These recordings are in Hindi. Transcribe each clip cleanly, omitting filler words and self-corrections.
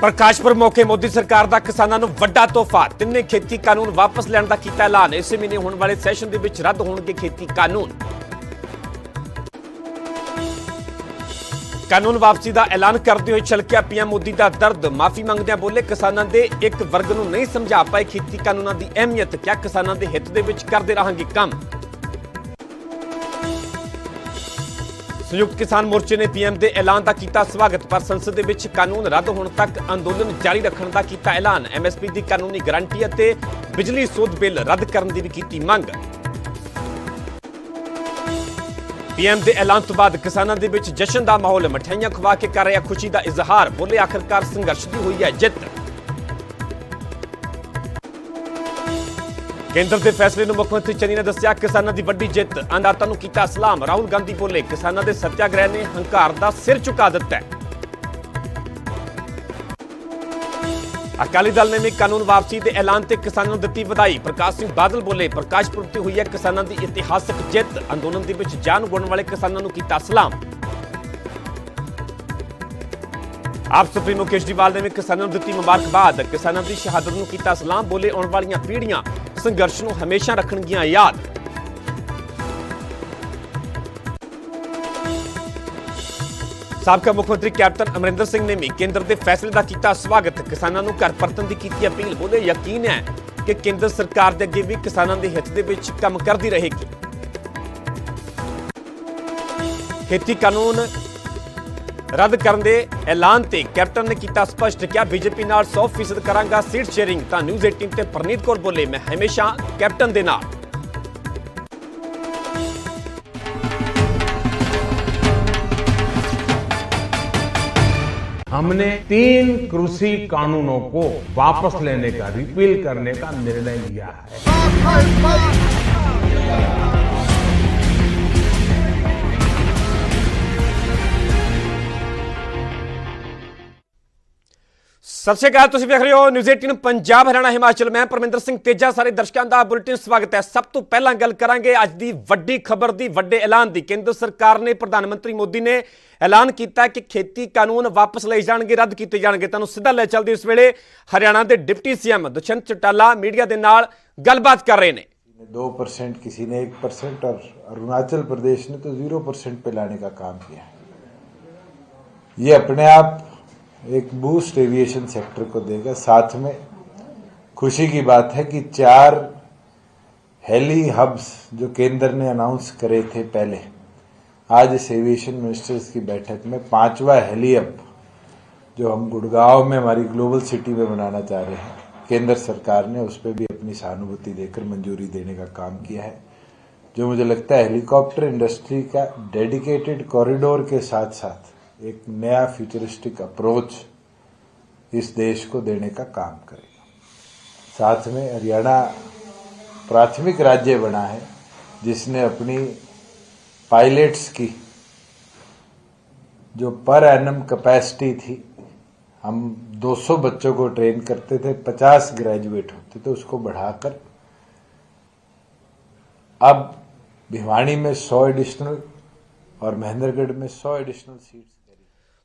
प्रकाशपुर मौके मोदी सरकार का किसानों को वड्डा तोहफा। तिन्ने खेती कानून वापस लैण का कीता ऐलान। इस महीने होने वाले सैशन दे विच रद्द होणगे खेती कानून। कानून वापसी का ऐलान करते हुए छलकिया पीएम मोदी का दर्द। माफी मंगदे बोले किसानों के एक वर्ग को नहीं समझा पाए खेती कानूनों की अहमियत। क्या किसानों के हित दे विच करते रहांगे काम। संयुक्त किसान मोर्चे ने पीएम के ऐलान का किया स्वागत, पर संसद दे विच कानून रद्द होने तक अंदोलन जारी रखने का किया ऐलान। एमएसपी की कानूनी गारंटी और बिजली सोध बिल रद्द करने की भी की मंग। पीएम के ऐलान तो बाद किसानों के विच जश्न का माहौल। मिठाइयां खवा के कर रहा खुशी का इजहार। बोले आखिरकार संघर्ष की हुई है जित। केंद्र के फैसले को मुख्यमंत्री चन्नी ने दस्या किसानों की वड्डी जित। अन्नदाता को किया सलाम। राहुल गांधी बोले किसानों के सत्याग्रह ने हंकार का सिर चुका दिता है। अकाली दल ने भी कानून वापसी के ऐलान से किसानों को दी बधाई। प्रकाश सिंह बादल बोले प्रकाशपुर से हुई है किसानों की इतिहासक जित। अंदोलन के विच जान गुण वाले किसानों को किया सलाम। आप सुप्रीमो केजरीवाल ने भी किसानों को दी मुबारकबाद। किसानों की शहादत को किया सलाम। बोले आने वाली पीढ़ियां संघर्ष को हमेशा रखणगियां याद। साबका मुख्यमंत्री कैप्टन अमरिंदर सिंह ने भी केंद्र के फैसले का किया स्वागत। किसानों को घर परतन की की अपील। बोले यकीन है कि केंद्र सरकार के अगे भी किसानों के हित के विच काम करती रहेगी। खेती कानून रद्द करने के ऐलान से कैप्टन ने किया स्पष्ट। क्या बीजेपी नाल 100% करांगा सीट शेयरिंग। तो न्यूज़ 18 ते परनीत कौर बोले मैं हमेशा कैप्टन दे नाल। हमने 3 कृषि कानूनों को वापस लेने का, रिपील करने का निर्णय लिया है। सत श्री अकाल, तुसीं देख रहे हो न्यूज़ 18 पंजाब हरियाणा हिमाचल। मैं परमिंदर सिंह तेजा सारे दर्शकों का बुलेटिन स्वागत है। सब तो पहला गल करांगे अज की वड्डी खबर की, वड्डे ऐलान की। केंद्र सरकार ने प्रधानमंत्री मोदी ने ऐलान किया कि खेती कानून वापस ले जाएंगे, रद्द किए जाएंगे। तुहानूं सीधा ले चलते इस वेले हरियाणा के deputy CM Dushyant Chautala media के नाल गलबात कर रहे हैं। 2%, किसी ने 1% और अरुणाचल प्रदेश ने तो 0% पे लाने का काम किया। ये अपने आप एक बूस्ट एविएशन सेक्टर को देगा। साथ में खुशी की बात है कि 4 हेली हब्स जो केंद्र ने अनाउंस करे थे पहले, आज इस एविएशन मिनिस्टर्स की बैठक में 5वां हेली हब जो हम गुड़गांव में हमारी ग्लोबल सिटी में बनाना चाह रहे हैं, केंद्र सरकार ने उस पर भी अपनी सहानुभूति देकर मंजूरी देने का काम किया है। जो मुझे लगता है हेलीकॉप्टर इंडस्ट्री का डेडिकेटेड कॉरिडोर के साथ साथ एक नया फ्यूचरिस्टिक अप्रोच इस देश को देने का काम करेगा। साथ में हरियाणा प्राथमिक राज्य बना है जिसने अपनी पायलट्स की जो पर एनम कैपेसिटी थी, हम 200 बच्चों को ट्रेन करते थे, 50 ग्रेजुएट होते थे, उसको बढ़ाकर अब भिवानी में 100 एडिशनल और महेंद्रगढ़ में 100 एडिशनल सीट्स।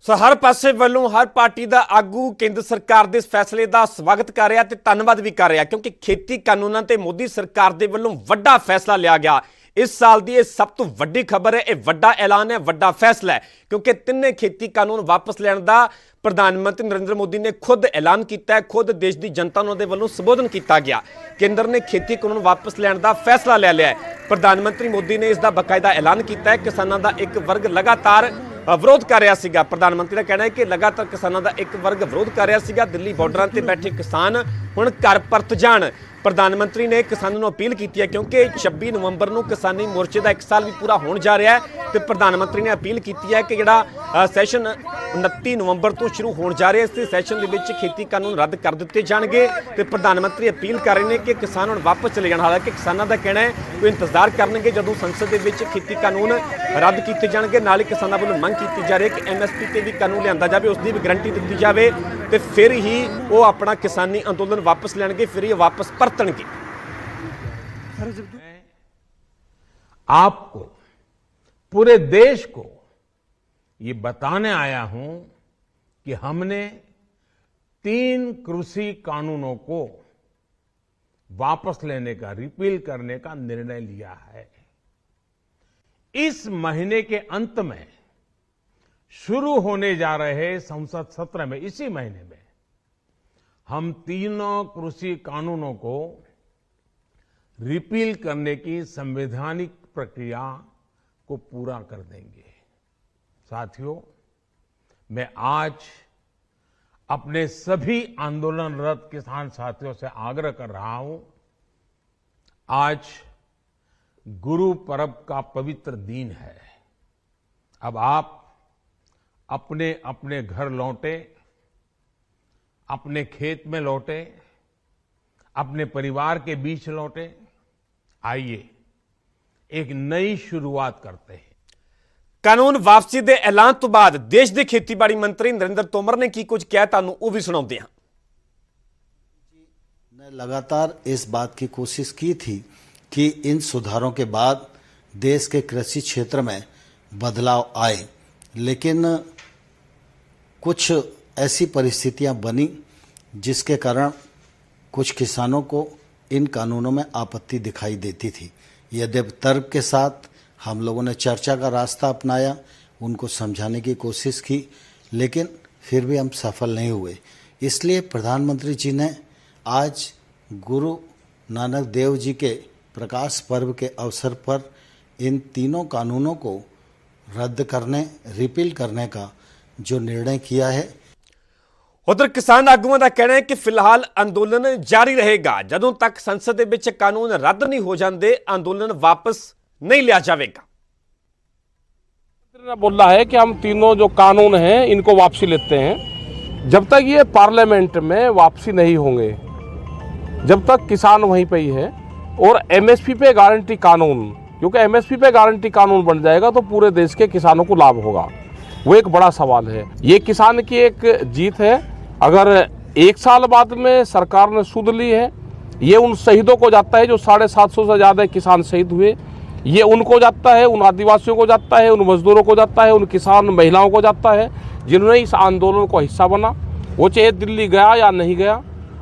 सो हर पासे वालों हर पार्टी का आगू केंद्र सरकार के इस फैसले का स्वागत कर रहा है, धन्यवाद भी कर रहा, क्योंकि खेती कानूनों से मोदी सरकार के वालों वड्डा फैसला लिया गया। इस साल की सब तो वड्डी खबर है, यह वड्डा ऐलान है, वड्डा फैसला है, क्योंकि तिन्ने खेती कानून वापस लैण का प्रधानमंत्री नरेंद्र मोदी ने खुद ऐलान किया है। खुद देश की जनता उन्होंने वालों संबोधन किया गया। केंद्र ने खेती कानून वापस लैण का फैसला ले लिया है। प्रधानमंत्री मोदी ने इसका बकायदा ऐलान किया है। किसानों का एक वर्ग लगातार विरोध कर रहा सीगा। प्रधानमंत्री का कहना है कि लगातार किसानों का एक वर्ग विरोध कर रहा सीगा। दिल्ली बॉर्डर से बैठे किसान हुण घर परत जाण। प्रधानमंत्री ने किसानों को अपील की है, क्योंकि 26 नवंबर को किसानी मोर्चे का 1 साल भी पूरा होने जा रहा है। तो प्रधानमंत्री ने अपील की है कि जिहड़ा सैशन 29 नवंबर तो शुरू होने जा रहा है, इस सैशन के विच खेती कानून रद्द कर दिए जाएंगे। तो प्रधानमंत्री अपील कर रहे हैं कि किसान हुण वापस चले जाण। हालांकि किसानों का कहना है वो इंतजार करेंगे जदों संसद के विच खेती कानून रद्द किए जाएंगे। नाल ही किसानों वालों मंग की जा रही है कि एमएसपी से भी कानून लिया जाए, उसकी भी गारंटी दी जाए, तो फिर ही वो अपना किसानी अंदोलन वापस लैणगे, फिर ही वापस परतणगे। आपको, पूरे देश को ये बताने आया हूं कि हमने 3 कृषि कानूनों को वापस लेने का, रिपील करने का निर्णय लिया है। इस महीने के अंत में शुरू होने जा रहे संसद सत्र में, इसी महीने में, हम तीनों कृषि कानूनों को रिपील करने की संवैधानिक प्रक्रिया को पूरा कर देंगे। साथियों, मैं आज अपने सभी आंदोलनरत किसान साथियों से आग्रह कर रहा हूं, आज गुरु पर्व का पवित्र दिन है। अब आप अपने अपने घर लौटे, अपने खेत में लौटे, अपने परिवार के बीच लौटे। आइए एक नई शुरुआत करते हैं। ਕਾਨੂੰਨ ਵਾਪਸੀ ਦੇ ਐਲਾਨ ਤੋਂ ਬਾਅਦ ਦੇਸ਼ ਦੇ ਖੇਤੀਬਾੜੀ ਮੰਤਰੀ ਨਰਿੰਦਰ ਤੋਮਰ ਨੇ ਕੀ ਕੁਝ ਕਿਹਾ, ਤੁਹਾਨੂੰ ਉਹ ਵੀ ਸੁਣਾਉਂਦੇ ਹਾਂ। ने लगातार इस बात की कोशिश की थी कि इन सुधारों के बाद देश के कृषि क्षेत्र में बदलाव आए, लेकिन कुछ ऐसी परिस्थितियां बनी जिसके कारण कुछ किसानों को इन कानूनों में आपत्ति दिखाई देती थी। यद्यपि तर्क के साथ हम लोगों ने चर्चा का रास्ता अपनाया, उनको समझाने की कोशिश की, लेकिन फिर भी हम सफल नहीं हुए। इसलिए प्रधानमंत्री जी ने आज गुरु नानक देव जी के प्रकाश पर्व के अवसर पर इन तीनों कानूनों को रद्द करने, रिपील करने का जो निर्णय किया है। उधर किसान आगुओं का कहना है कि फिलहाल अंदोलन जारी रहेगा, जदों तक संसद दे विच कानून रद्द नहीं हो जाते अंदोलन वापस नहीं लिया जाएगा। ने बोला है कि हम तीनों जो कानून हैं इनको वापसी लेते हैं। जब तक ये पार्लियामेंट में वापसी नहीं होंगे, जब तक किसान वहीं पे ही है। और एमएसपी पे गारंटी कानून, क्योंकि एमएसपी पे गारंटी कानून बन जाएगा तो पूरे देश के किसानों को लाभ होगा, वो एक बड़ा सवाल है। ये किसान की एक जीत है। अगर 1 साल बाद में सरकार ने सुध ली है, ये उन शहीदों को जाता है जो 750 से ज़्यादा किसान शहीद हुए, ये उनको जाता है, उन आदिवासियों को जाता है, उन मजदूरों को जाता है, उन किसान महिलाओं को जाता है जिन्होंने इस आंदोलन को हिस्सा बना। वो चाहे दिल्ली गया या नहीं गया,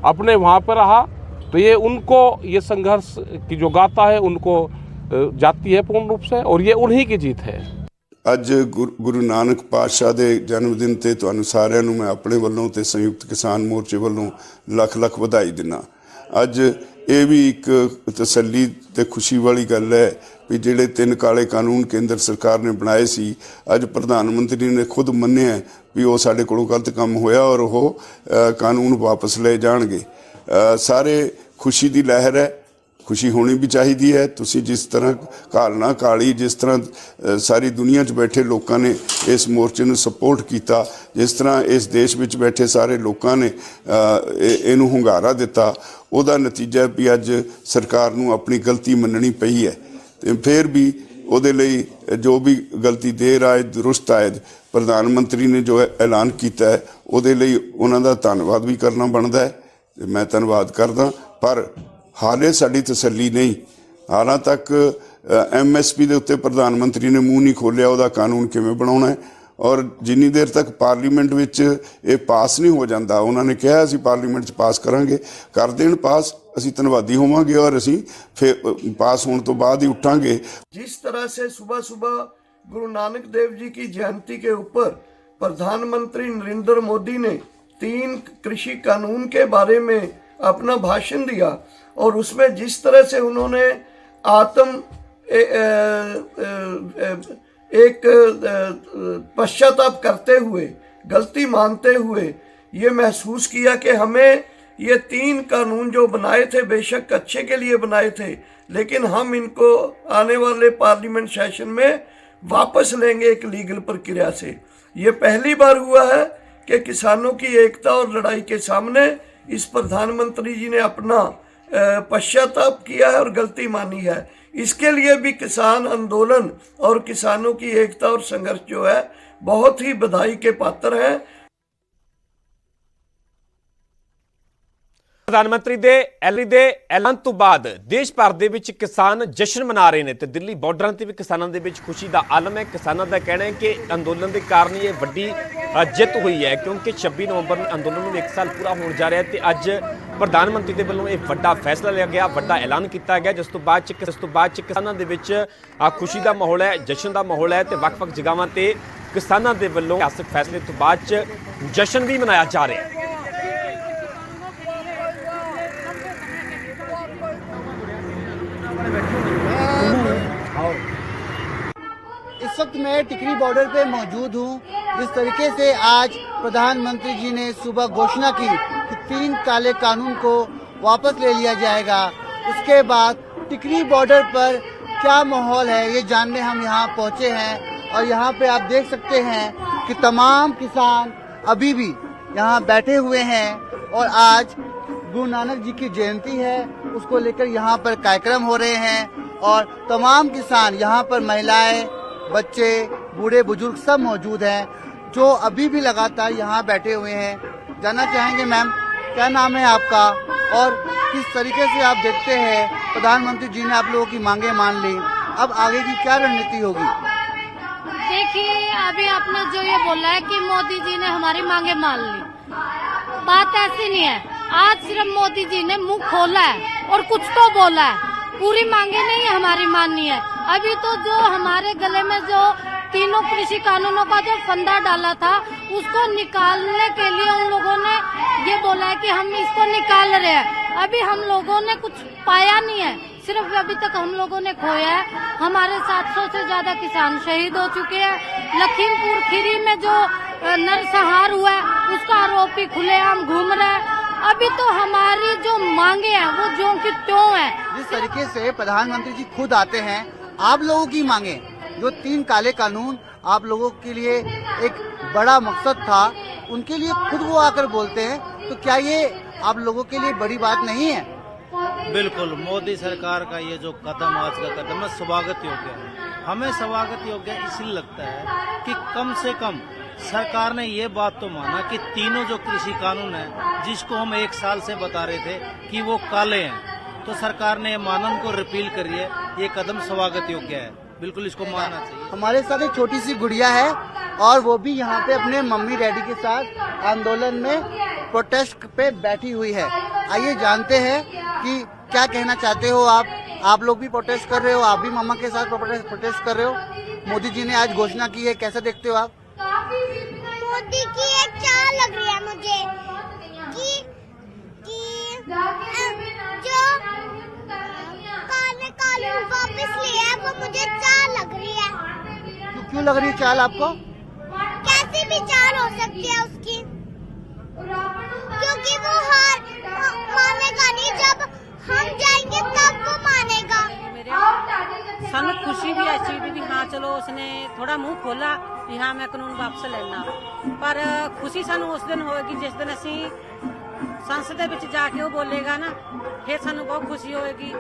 अपने वहाँ पर रहा, तो ये उनको, ये संघर्ष की जो गाथा है उनको जाती है पूर्ण रूप से, और ये उन्हीं की जीत है। ਅੱਜ ਗੁਰੂ ਨਾਨਕ ਪਾਤਸ਼ਾਹ ਦੇ ਜਨਮ ਦਿਨ ਤੇ ਤੁਹਾਨੂੰ ਸਾਰਿਆਂ ਨੂੰ ਮੈਂ ਆਪਣੇ ਵੱਲੋਂ ਤੇ ਸੰਯੁਕਤ ਕਿਸਾਨ ਮੋਰਚੇ ਵੱਲੋਂ ਲੱਖ ਲੱਖ ਵਧਾਈ ਦਿੰਦਾ। ਅੱਜ ਇਹ ਵੀ ਇੱਕ ਤਸੱਲੀ ਤੇ ਖੁਸ਼ੀ ਵਾਲੀ ਗੱਲ ਹੈ ਵੀ ਜਿਹੜੇ 3 ਕਾਲੇ ਕਾਨੂੰਨ ਕੇਂਦਰ ਸਰਕਾਰ ਨੇ ਬਣਾਏ ਸੀ, ਅੱਜ ਪ੍ਰਧਾਨ ਮੰਤਰੀ ਨੇ ਖੁਦ ਮੰਨਿਆ ਵੀ ਉਹ ਸਾਡੇ ਕੋਲੋਂ ਗਲਤ ਕੰਮ ਹੋਇਆ ਔਰ ਉਹ ਕਾਨੂੰਨ ਵਾਪਸ ਲਏ ਜਾਣਗੇ। ਸਾਰੇ ਖੁਸ਼ੀ ਦੀ ਲਹਿਰ ਹੈ, खुशी होनी भी चाहिए है। तुसी जिस तरह कालना काली, जिस तरह सारी दुनिया च बैठे लोगों ने इस मोर्चे में सपोर्ट किया, जिस तरह इस देश में बैठे सारे लोगों ने इनू hungaरा दिता, उहदा नतीजा भी अज सरकार नू अपनी गलती मननी पई है। ते फिर भी उहदे लई जो भी गलती देर आए दुरुस्त आए, प्रधानमंत्री ने जो ऐलान किया है उहदे लई उन्हां दा धन्नवाद भी करना बनता है। मैं धन्नवाद करदा, पर हाले साड़ी तसल्ली नहीं। हालां तक MSP ਦੇ ਉੱਤੇ ਪ੍ਰਧਾਨ ਮੰਤਰੀ ਨੇ ਮੂੰਹ ਨਹੀਂ ਖੋਲਿਆ ਉਹਦਾ ਕਾਨੂੰਨ ਕਿਵੇਂ ਬਣਾਉਣਾ ਹੈ, ਔਰ ਜਿੰਨੀ ਦੇਰ ਤੱਕ ਪਾਰਲੀਮੈਂਟ ਵਿੱਚ ਇਹ ਪਾਸ ਨਹੀਂ ਹੋ ਜਾਂਦਾ, ਉਹਨਾਂ ਨੇ ਕਿਹਾ ਅਸੀਂ ਪਾਰਲੀਮੈਂਟ 'ਚ ਪਾਸ ਕਰਾਂਗੇ, ਕਰ ਦੇਣ ਪਾਸ, ਅਸੀਂ ਧੰਨਵਾਦੀ ਹੋਵਾਂਗੇ ਔਰ ਅਸੀਂ ਫਿਰ ਪਾਸ ਹੋਣ ਤੋਂ ਬਾਅਦ ਹੀ उठांगे। जिस तरह से सुबह सुबह गुरु नानक देव जी की जयंती के ऊपर प्रधानमंत्री नरेंद्र मोदी ने 3 कृषि कानून के बारे में अपना भाषण दिया, और उसमें जिस तरह से उन्होंने एक पश्चाताप करते हुए, गलती मानते हुए ये महसूस किया कि हमें ये 3 कानून जो बनाए थे बेशक अच्छे के लिए बनाए थे, लेकिन हम इनको आने वाले पार्लियामेंट सेशन में वापस लेंगे एक लीगल प्रक्रिया से। ये पहली बार हुआ है कि किसानों की एकता और लड़ाई के सामने इस प्रधानमंत्री जी ने अपना पश्चाताप किया है और गलती मानी है। इसके लिए भी किसान आंदोलन और किसानों की एकता और संघर्ष जो है बहुत ही बधाई के पात्र है। ਪ੍ਰਧਾਨ ਮੰਤਰੀ ਦੇ ਐਲਾਨ ਤੋਂ ਬਾਅਦ ਦੇਸ਼ ਭਰ ਦੇ ਵਿੱਚ ਕਿਸਾਨ ਜਸ਼ਨ ਮਨਾ ਰਹੇ ਨੇ ਤੇ ਦਿੱਲੀ ਬਾਰਡਰਾਂ ਤੇ ਵੀ ਕਿਸਾਨਾਂ ਦੇ ਵਿੱਚ ਖੁਸ਼ੀ ਦਾ ਆਲਮ ਹੈ। ਕਿਸਾਨਾਂ ਦਾ ਕਹਿਣਾ ਹੈ ਕਿ ਅੰਦੋਲਨ ਦੇ ਕਾਰਨ ਇਹ ਵੱਡੀ ਜਿੱਤ ਹੋਈ ਹੈ, ਕਿਉਂਕਿ 26 ਨਵੰਬਰ ਨੂੰ ਅੰਦੋਲਨ ਨੂੰ 1 ਸਾਲ ਪੂਰਾ ਹੋਣ ਜਾ ਰਿਹਾ ਹੈ ਤੇ ਅੱਜ ਪ੍ਰਧਾਨ ਮੰਤਰੀ ਦੇ ਵੱਲੋਂ ਇਹ ਵੱਡਾ ਫੈਸਲਾ ਲਿਆ ਗਿਆ, ਵੱਡਾ ਐਲਾਨ ਕੀਤਾ ਗਿਆ, ਜਿਸ ਤੋਂ ਬਾਅਦ ਚ ਕਿਸਾਨਾਂ ਦੇ ਵਿੱਚ ਖੁਸ਼ੀ ਦਾ ਮਾਹੌਲ ਹੈ, ਜਸ਼ਨ ਦਾ ਮਾਹੌਲ ਹੈ ਤੇ ਵੱਖ-ਵੱਖ ਜਗ੍ਹਾਵਾਂ ਤੇ ਕਿਸਾਨਾਂ ਦੇ ਵੱਲੋਂ ਇਸ ਫੈਸਲੇ ਤੋਂ ਬਾਅਦ ਚ ਜਸ਼ਨ ਵੀ ਮਨਾਇਆ ਜਾ ਰਿਹਾ ਹੈ। इस वक्त मैं टिकरी बॉर्डर पे मौजूद हूँ। जिस तरीके से आज प्रधानमंत्री जी ने सुबह घोषणा की कि 3 काले कानून को वापस ले लिया जाएगा, उसके बाद टिकरी बॉर्डर पर क्या माहौल है ये जानने हम यहाँ पहुँचे हैं। और यहाँ पे आप देख सकते हैं कि तमाम किसान अभी भी यहाँ बैठे हुए हैं और आज गुरु नानक जी की जयंती है, उसको लेकर यहाँ पर कार्यक्रम हो रहे हैं और तमाम किसान यहाँ पर महिलाएं, बच्चे, बूढ़े बुजुर्ग सब मौजूद हैं जो अभी भी लगातार यहाँ बैठे हुए हैं। जानना चाहेंगे मैम, क्या नाम है आपका और किस तरीके से आप देखते हैं प्रधानमंत्री जी ने आप लोगों की मांगे मान ली, अब आगे की क्या रणनीति होगी? देखिए, अभी आपने जो ये बोला है कि मोदी जी ने हमारी मांगे मान ली, बात ऐसी नहीं है। आज सिर्फ मोदी जी ने मुंह खोला है और कुछ तो बोला है, पूरी मांगे नहीं हमारी माननी है। अभी तो जो हमारे गले में जो तीनों कृषि कानूनों का जो फंदा डाला था उसको निकालने के लिए उन लोगों ने ये बोला है कि हम इसको निकाल रहे हैं। अभी हम लोगों ने कुछ पाया नहीं है, सिर्फ अभी तक हम लोगों ने खोया है। हमारे 700 से ज्यादा किसान शहीद हो चुके हैं। लखीमपुर खीरी में जो नरसंहार हुआ है उसका आरोपी खुलेआम घूम रहा है। अभी तो हमारी जो मांगे हैं वो जो की त्यों है। जिस तरीके से प्रधानमंत्री जी खुद आते हैं, आप लोगों की मांगे जो 3 काले कानून आप लोगों के लिए एक बड़ा मकसद था, उनके लिए खुद वो आकर बोलते हैं, तो क्या ये आप लोगों के लिए बड़ी बात नहीं है? बिल्कुल, मोदी सरकार का ये जो कदम आज का कदम है स्वागत योग्य है। हमें स्वागत योग्य इसलिए लगता है कि कम से कम सरकार ने ये बात तो माना कि तीनों जो कृषि कानून है जिसको हम 1 साल से बता रहे थे कि वो काले हैं, तो सरकार ने माना उनको रिपील करी है। ये कदम स्वागत योग्य है, बिल्कुल इसको मानना चाहिए। हमारे साथ एक छोटी सी गुड़िया है और वो भी यहाँ पे अपने मम्मी डैडी के साथ आंदोलन में प्रोटेस्ट पे बैठी हुई है। आइए जानते हैं कि क्या कहना चाहते हो आप लोग भी प्रोटेस्ट कर रहे हो, आप भी मम्मा के साथ प्रोटेस्ट कर रहे हो। मोदी जी ने आज घोषणा की है, कैसे देखते हो आप? मोदी की एक चाल लग रही है मुझे कि जो काले कानून वापस लिया है वो मुझे चाल लग रही है। क्यों लग रही है चाल आपको? कैसी भी चाल हो सकती है उसकी, क्योंकि वो हार मानेगा नहीं, जब हम जाएंगे तब वो मानेगा। सानू खुशी भी इस चीज भी हाँ चलो उसने थोड़ा मुंह खोला कि हाँ मैं कानून वापस लेना, पर खुशी सानू उस दिन होगी जिस दिन असी संसद दे विच जाके वो बोलेगा ना, फिर सानू बहुत खुशी होगी।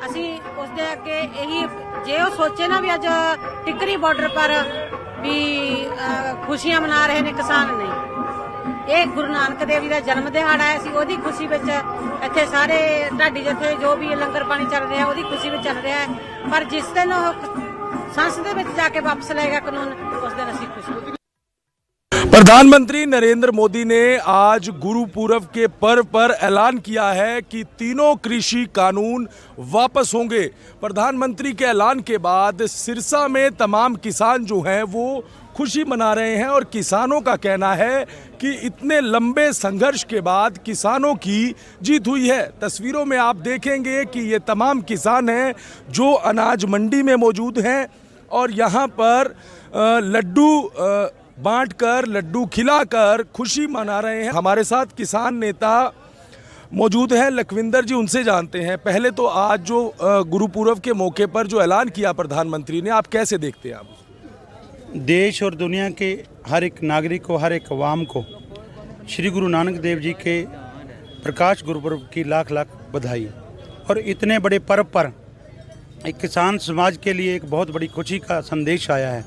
असी उस दे अगे यही जे वो सोचे ना भी अज टिकरी बॉर्डर पर भी खुशियां मना रहे ने किसान नहीं, ये गुरु नानक देव जी का जन्म दिहाड़ा है, असी ओदी खुशी विच इत्थे सारे ढाडी जथे जो भी लंगर पानी चल रहा है ओदी खुशी में चल रहा है। पर जिस दिन संसद में जाके वापस लेगा कानून, उस दिन असी खुशी। प्रधानमंत्री नरेंद्र मोदी ने आज गुरु पूर्व के पर्व पर ऐलान किया है कि तीनों कृषि कानून वापस होंगे। प्रधानमंत्री के ऐलान के बाद सिरसा में तमाम किसान जो हैं वो खुशी मना रहे हैं और किसानों का कहना है कि इतने लंबे संघर्ष के बाद किसानों की जीत हुई है। तस्वीरों में आप देखेंगे कि ये तमाम किसान हैं जो अनाज मंडी में मौजूद हैं और यहाँ पर लड्डू बांटकर, लड्डू खिलाकर खुशी मना रहे हैं। हमारे साथ किसान नेता मौजूद हैं, लखविंदर जी, उनसे जानते हैं। पहले तो आज जो गुरु पूर्व के मौके पर जो ऐलान किया प्रधानमंत्री ने, आप कैसे देखते हैं? आप देश और दुनिया के हर एक नागरिक को, हर एक अवाम को श्री गुरु नानक देव जी के प्रकाश गुरुपर्व की लाख लाख बधाई। और इतने बड़े पर्व पर एक किसान समाज के लिए एक बहुत बड़ी खुशी का संदेश आया है।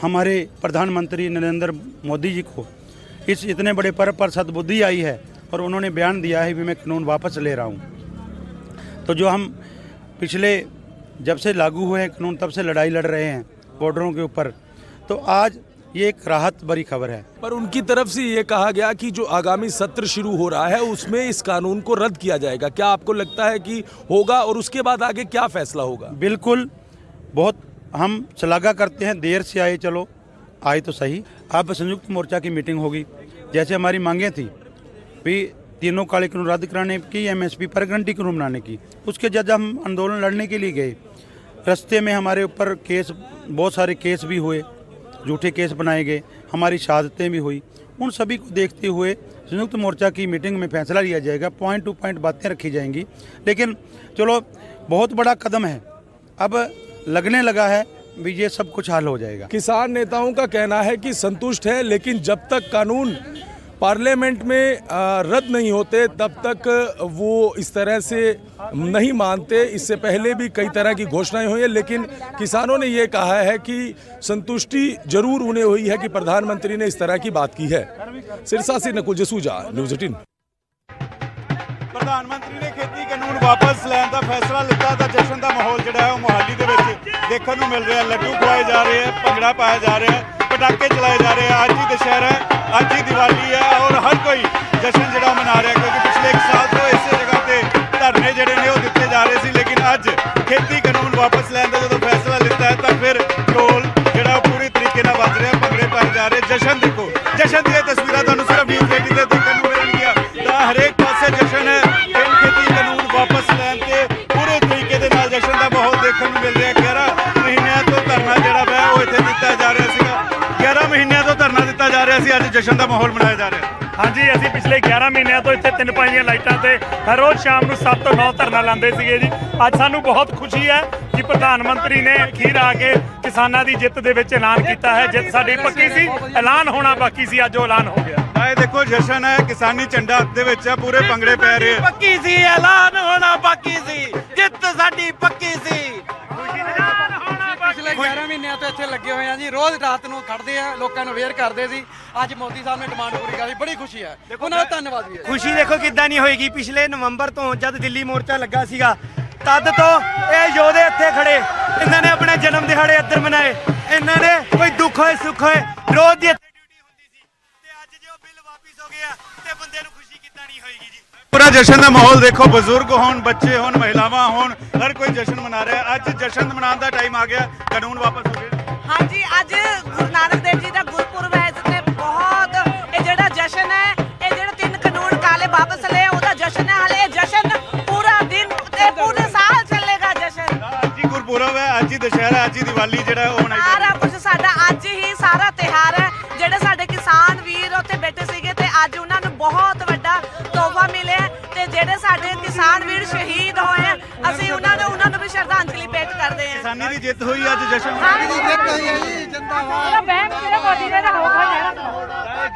हमारे प्रधानमंत्री नरेंद्र मोदी जी को इस इतने बड़े पर्व पर सद्बुद्धि आई है और उन्होंने बयान दिया है भी मैं कानून वापस ले रहा हूँ। तो जो हम पिछले जब से लागू हुए हैं कानून तब से लड़ाई लड़ रहे हैं बॉर्डरों के ऊपर, तो आज ये एक राहत भरी खबर है। पर उनकी तरफ से ये कहा गया कि जो आगामी सत्र शुरू हो रहा है उसमें इस कानून को रद्द किया जाएगा। क्या आपको लगता है कि होगा और उसके बाद आगे क्या फैसला होगा? बिल्कुल, बहुत हम शलाघा करते हैं, देर से आए, चलो आए तो सही। अब संयुक्त मोर्चा की मीटिंग होगी, जैसे हमारी मांगें थी भी तीनों काले कानून रद्द कराने की, एमएसपी पर गारंटी कानून बनाने की, उसके जब हम आंदोलन लड़ने के लिए गए, रास्ते में हमारे ऊपर केस, बहुत सारे केस भी हुए, झूठे केस बनाए गए, हमारी शहादतें भी हुई। उन सभी को देखते हुए संयुक्त मोर्चा की मीटिंग में फैसला लिया जाएगा, पॉइंट टू पॉइंट बातें रखी जाएंगी। लेकिन चलो, बहुत बड़ा कदम है, अब लगने लगा है भी ये सब कुछ हल हो जाएगा। किसान नेताओं का कहना है कि संतुष्ट है, लेकिन जब तक कानून पार्लियामेंट में रद्द नहीं होते तब तक वो इस तरह से नहीं मानते। इससे पहले भी कई तरह की घोषणाएं हुई हैं, लेकिन किसानों ने ये कहा है कि संतुष्टि जरूर उन्हें हुई है कि प्रधानमंत्री ने इस तरह की बात की है। सिरसा से नकुल जसूजा, न्यूज़ 18। प्रधानमंत्री ने खेती कानून वापस लैन का फैसला लिया तो जश्न का माहौल जो है मोहाली देखने को मिल रहा है। लड्डू खवाए जा रहे हैं, भंगड़ा पाया जा रहा है, पटाखे चलाए जा रहे हैं। अज ही दशहरा है, अज ही दिवाली है और हर कोई जश्न जो मना रहा है, क्योंकि पिछले 1 साल तो इस जगह पे धरने जोड़े ने दिते जा रहे थे। लेकिन अज खेती कानून वापस लैन का जो फैसला लिता है तो फिर ढोल जो पूरी तरीके बज रहे हैं, भंगड़े पाए जा रहे। जश्न देखो, जश्न दी तस्वीर तुहानूं सिर्फ न्यूज़ 18 ते देखने को मिलणगियां। हरेक पासे जश्न है, खेती कानून वापस लैन के पूरे तरीके दे नाल जश्न का माहौल देखने को मिल रहा है। 11 महीनों तो धरना जिहड़ा है वो इत्थे दिता जा रहा सीगा, 11 महीनों तो धरना दिता जा रहा सी, अज जश्न का माहौल मनाया जा रहा है। हाँ जी, असीं पिछले 11 महीनों तो इत्थे 3-5 ਦੀਆਂ ਲਾਈਟਾਂ ਤੇ हर रोज़ शाम ਨੂੰ 7 ਤੋਂ 9 ਧਰਨਾ ਲਾਉਂਦੇ ਸੀਗੇ ਜੀ। ਅੱਜ ਸਾਨੂੰ ਬਹੁਤ ਖੁਸ਼ੀ ਹੈ ਕਿ ਪ੍ਰਧਾਨ ਮੰਤਰੀ ਨੇ ਅਖੀਰ ਆ ਕੇ ਕਿਸਾਨਾਂ ਦੀ ਜਿੱਤ ਦੇ ਵਿੱਚ ਐਲਾਨ ਕੀਤਾ ਹੈ। ਜਿੱਤ ਸਾਡੀ ਪੱਕੀ ਸੀ, ਐਲਾਨ ਹੋਣਾ ਬਾਕੀ ਸੀ, ਅੱਜ ਉਹ ਐਲਾਨ ਹੋ ਗਿਆ। ਇਹ ਦੇਖੋ ਜਸ਼ਨ ਹੈ, ਕਿਸਾਨੀ ਝੰਡਾ ਹੱਥ ਦੇ ਵਿੱਚ ਹੈ, ਪੂਰੇ ਭੰਗੜੇ ਪੈ ਰਹੇ। ਪੱਕੀ ਸੀ, ਐਲਾਨ ਹੋਣਾ ਬਾਕੀ ਸੀ, ਜਿੱਤ ਸਾਡੀ ਪੱਕੀ ਸੀ। ਪਿਛਲੇ 11 ਮਹੀਨਿਆਂ ਤੋਂ ਇੱਥੇ ਲੱਗੇ ਹੋਏ ਆ ਜੀ, ਰੋਜ਼ ਰਾਤ ਨੂੰ ਖੜਦੇ ਆ, ਲੋਕਾਂ ਨੂੰ ਅਵੇਅਰ ਕਰਦੇ ਸੀ। ਅੱਜ ਮੋਦੀ ਸਾਹਿਬ ਨੇ ਡਿਮਾਂਡ ਪੂਰੀ ਕਰੀ, ਬੜੀ ਖੁਸ਼ੀ ਹੈ, ਉਹਨਾਂ ਦਾ ਧੰਨਵਾਦ ਵੀ ਹੈ। ਖੁਸ਼ੀ ਦੇਖੋ ਕਿੱਦਾਂ ਨਹੀਂ ਹੋਏਗੀ। ਪਿਛਲੇ ਨਵੰਬਰ ਤੋਂ ਜਦ ਦਿੱਲੀ ਮੋਰਚਾ ਲੱਗਾ ਸੀਗਾ, ਤਦ ਤੋਂ ਇਹ ਯੋਧੇ ਇੱਥੇ ਖੜੇ, ਇਹਨਾਂ ਨੇ ਆਪਣੇ ਜਨਮ ਦਿਹਾੜੇ ਇੱਧਰ ਮਨਾਏ। ਇਹਨਾਂ ਨੇ ਕੋਈ ਦੁੱਖ ਹੋਏ ਸੁੱਖ ਹੋਏ ਰੋਜ਼ ਦੀ ਇੱਥੇ ਡਿਊਟੀ ਹੁੰਦੀ ਸੀ, ਤੇ ਅੱਜ ਜੇ ਉਹ ਬਿੱਲ ਵਾਪਿਸ ਹੋ ਗਿਆ ਤੇ ਬੰਦੇ ਨੂੰ ਖੁਸ਼ੀ ਕਿੱਦਾਂ ਨਹੀਂ ਹੋਏਗੀ ਜੀ। पूरा जश्न का माहौल देखो, बुजुर्ग होन, बच्चे होन, महिलावां होन, हर कोई जश्न मना रहा है। अज जश्न मनाने का टाइम आ गया, कानून वापस हो गए। हाँ जी, अज गुरु नानक देव जी का गुरपुरब है, इसने बहुत ये जेड़ा जश्न है, ये जेड़ा 3 कानून काले वापस ले, उसका जश्न है। हाले जश्न पूरा दिन ते पूरे साल चलेगा जश्न। अज ही गुरपुरब है, अज ही दशहरा, अज ही दिवाली जेड़ा होना सारा कुछ साडा अज ही सारा त्योहार है। जेड़े साडे किसान वीर उत्थे बैठे सीगे ते अज उन्हां नूं बहुत वड्डा तोहफा मिले ते जेड़े साडे किसान वीर शहीद होए ਅਸੀਂ ਉਹਨਾਂ ਨੂੰ ਵੀ ਸ਼ਰਧਾਂਜਲੀ ਭੇਟ ਕਰਦੇ ਹਾਂ। किसानी की जित हुई, अज जश्न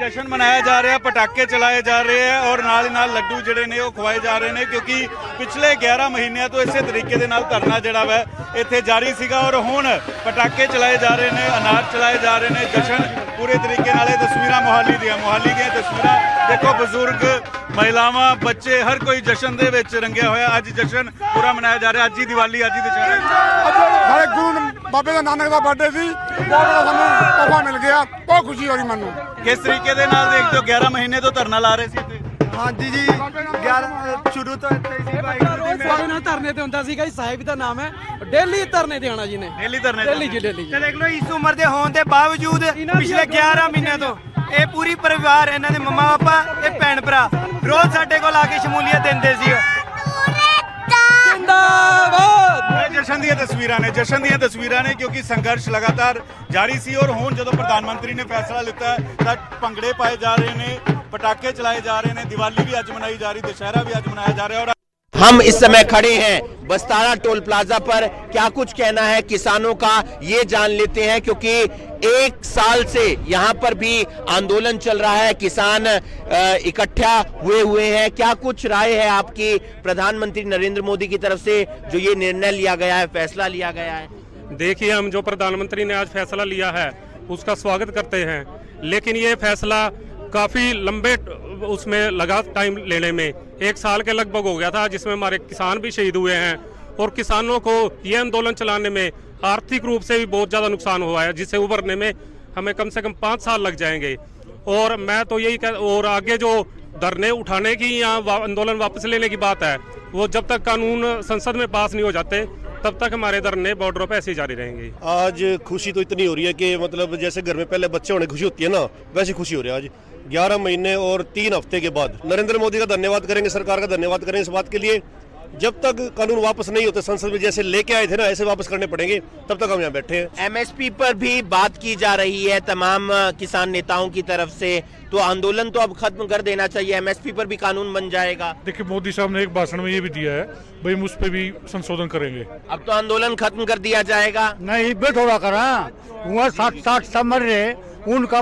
जश्न मनाया जा रहा है, पटाखे चलाए जा रहे हैं और नाल ही नाल लड्डू ਜਿਹੜੇ ਨੇ ਉਹ ਖਵਾਏ ਜਾ ਰਹੇ ਨੇ, क्योंकि पिछले 11 ਮਹੀਨਿਆਂ ਤੋਂ ਇਸੇ ਤਰੀਕੇ ਦੇ ਨਾਲ ਧਰਨਾ ਜਿਹੜਾ ਵਾ ਇੱਥੇ ਜਾਰੀ ਸੀਗਾ ਔਰ ਹੁਣ ਪਟਾਕੇ ਚਲਾਏ ਜਾ ਰਹੇ ਨੇ, ਅਨਾਰ ਚਲਾਏ ਜਾ ਰਹੇ ਨੇ। ਜਸ਼ਨ ਪੂਰੇ ਤਰੀਕੇ ਨਾਲ, ਇਹ ਤਸਵੀਰਾਂ ਮੋਹਾਲੀ ਦੀਆਂ ਤਸਵੀਰਾਂ ਦੇਖੋ, ਬਜ਼ੁਰਗ, ਮਹਿਲਾਵਾਂ, ਬੱਚੇ, ਹਰ ਕੋਈ ਜਸ਼ਨ ਦੇ ਵਿੱਚ ਰੰਗਿਆ ਹੋਇਆ। ਅੱਜ ਜਸ਼ਨ ਪੂਰਾ ਮਨਾਇਆ ਜਾ ਰਿਹਾ, ਅੱਜ ਹੀ ਦੀਵਾਲੀ, ਅੱਜ ਹੀ ਦੁਸ਼ਹਿਰਾ। ਸਾਡੇ ਗੁਰੂ ਬਾਬੇ ਦਾ ਨਾਨਕ ਦਾ ਬਰਥਡੇ ਸੀ, ਬਹੁਤ ਬੜਾ ਸਾਨੂੰ ਤੋਹਫਾ ਮਿਲ ਗਿਆ, ਬਹੁਤ ਖੁਸ਼ੀ ਹੋ ਰਹੀ ਮੈਨੂੰ। ਕਿਸ ਤਰੀਕੇ ਦੇ ਨਾਲ ਦੇਖਦੇ ਹੋ, 11 ਮਹੀਨੇ ਤੋਂ ਧਰਨਾ ਲਾ ਰਹੇ ਸੀ ਇੱਥੇ? ਹਾਂਜੀ ਜੀ, 11 ਸ਼ੁਰੂ ਤੋਂ ਇੱਥੇ ਸੀ ਭਾਈ ਨਾਲ ਧਰਨੇ ਤੇ ਹੁੰਦਾ ਸੀਗਾ ਜੀ, ਸਾਹਿਬ ਦਾ ਨਾਮ ਹੈ। ਡੇਲੀ ਧਰਨੇ ਤੇ ਆਣਾ ਜੀ ਨੇ, ਡੇਲੀ ਧਰਨੇ, ਡੇਲੀ ਜੀ ਡੇਲੀ। ਤੇ ਦੇਖ ਲਓ, ਇਸ ਉਮਰ ਦੇ ਹੋਣ ਦੇ ਬਾਵਜੂਦ ਪਿਛਲੇ 11 ਮਹੀਨਿਆਂ ਤੋਂ ਇਹ ਪੂਰੀ ਪਰਿਵਾਰ, ਇਹਨਾਂ ਦੇ ਮੰਮਾ ਪਾਪਾ, ਇਹ ਭੈਣ ਭਰਾ ਰੋਜ਼ ਸਾਡੇ ਕੋਲ ਆ ਕੇ ਸ਼ਮੂਲੀਅਤ ਦਿੰਦੇ ਸੀ। जश्न ਦੀਆਂ ਤਸਵੀਰਾਂ ਨੇ, ਜਸ਼ਨ ਦੀਆਂ ਤਸਵੀਰਾਂ ਨੇ, ਕਿਉਂਕਿ ਸੰਘਰਸ਼ ਲਗਾਤਾਰ ਜਾਰੀ ਸੀ ਔਰ ਹੁਣ ਜਦੋਂ ਪ੍ਰਧਾਨ ਮੰਤਰੀ ਨੇ ਫੈਸਲਾ ਲਿੱਤਾ ਤਾਂ ਭੰਗੜੇ ਪਾਏ ਜਾ ਰਹੇ ਨੇ, ਪਟਾਕੇ ਚਲਾਏ ਜਾ ਰਹੇ ਨੇ। ਦੀਵਾਲੀ ਵੀ ਅੱਜ ਮਨਾਈ ਜਾ ਰਹੀ, ਦੁਸ਼ਹਿਰਾ ਵੀ ਅੱਜ ਮਨਾਇਆ ਜਾ ਰਿਹਾ। और हम इस समय खड़े हैं बस्तारा टोल प्लाजा पर। क्या कुछ कहना है किसानों का ये जान लेते हैं, क्योंकि 1 साल से यहाँ पर भी आंदोलन चल रहा है, किसान इकट्ठा हुए हैं। क्या कुछ राय है आपकी प्रधानमंत्री नरेंद्र मोदी की तरफ से जो ये निर्णय लिया गया है, फैसला लिया गया है? देखिए, हम जो प्रधानमंत्री ने आज फैसला लिया है उसका स्वागत करते हैं, लेकिन ये फैसला काफ़ी लंबे उसमें लगा टाइम लेने में, 1 साल के लगभग हो गया था, जिसमें हमारे किसान भी शहीद हुए हैं और किसानों को ये आंदोलन चलाने में आर्थिक रूप से भी बहुत ज़्यादा नुकसान हुआ है, जिससे उभरने में हमें कम से कम 5 साल लग जाएंगे। और मैं तो यही और आगे जो धरने उठाने की या आंदोलन वापस लेने की बात है, वो जब तक कानून संसद में पास नहीं हो जाते तब तक हमारे धरने बॉर्डरों पे ऐसे ही जारी रहेंगे। आज खुशी तो इतनी हो रही है कि मतलब जैसे घर में पहले बच्चे होने खुशी होती है ना, वैसी खुशी हो रही है आज 11 महीने और 3 हफ्ते के बाद। नरेंद्र मोदी का धन्यवाद करेंगे, सरकार का धन्यवाद करेंगे इस बात के लिए। जब तक कानून वापस नहीं होते संसद में, जैसे लेके आए थे ना, ऐसे वापस करने पड़ेंगे, तब तक हम यहाँ बैठे हैं। एमएसपी पर भी बात की जा रही है तमाम किसान नेताओं की तरफ से, तो आंदोलन तो अब खत्म कर देना चाहिए, एमएसपी पर भी कानून बन जाएगा। देखिए, मोदी साहब ने एक भाषण में ये भी दिया है, भाई मुझ पे भी संशोधन करेंगे। अब तो आंदोलन खत्म कर दिया जाएगा। नहीं, बे थोड़ा करा, वहाँ 60 समर रहे, उनका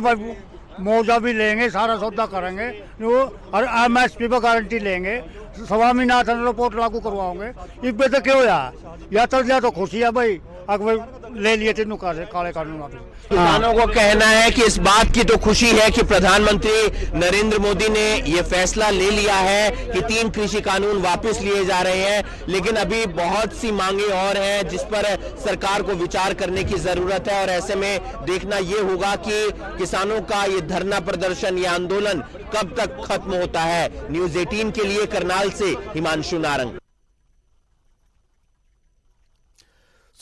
मुआवजा भी लेंगे, सारा सौदा करेंगे और एमएसपी पर गारंटी लेंगे, स्वामीनाथन रिपोर्ट लागू करवाओगे। इस पे तो क्यों या तो खुशी है भाई, अगर ले लिए तीनों काले कानून वापस। किसानों को कहना है कि इस बात की तो खुशी है कि प्रधानमंत्री नरेंद्र मोदी ने ये फैसला ले लिया है कि 3 कृषि कानून वापस लिए जा रहे हैं, लेकिन अभी बहुत सी मांगे और हैं जिस पर सरकार को विचार करने की जरूरत है। और ऐसे में देखना ये होगा कि किसानों का ये धरना प्रदर्शन, ये आंदोलन कब तक खत्म होता है। न्यूज़ 18 के लिए करनाल से हिमांशु नारंग।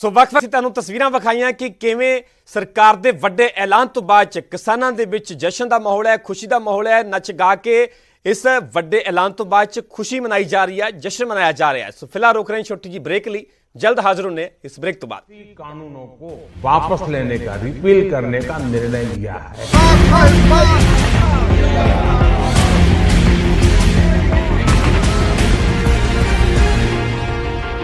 ਸੋ ਵੱਖ-ਵੱਖ ਤੁਹਾਨੂੰ ਤਸਵੀਰਾਂ ਵਿਖਾਈਆਂ ਕਿ ਕਿਵੇਂ ਸਰਕਾਰ ਦੇ ਵੱਡੇ ਐਲਾਨ ਤੋਂ ਬਾਅਦ ਚ ਕਿਸਾਨਾਂ ਦੇ ਵਿੱਚ ਜਸ਼ਨ ਦਾ ਮਾਹੌਲ ਹੈ, ਖੁਸ਼ੀ ਦਾ ਮਾਹੌਲ ਹੈ। ਨੱਚ ਗਾ ਕੇ ਇਸ ਵੱਡੇ ਐਲਾਨ ਤੋਂ ਬਾਅਦ ਚ खुशी मनाई जा रही है, जश्न मनाया जा रहा है। सो फिलहाल रोक रहे हैं छोटी जी ब्रेक ली, जल्द हाजिर होने इस ब्रेक तो बाद। कानूनों को वापस लेने का, रिपील करने का निर्णय लिया है।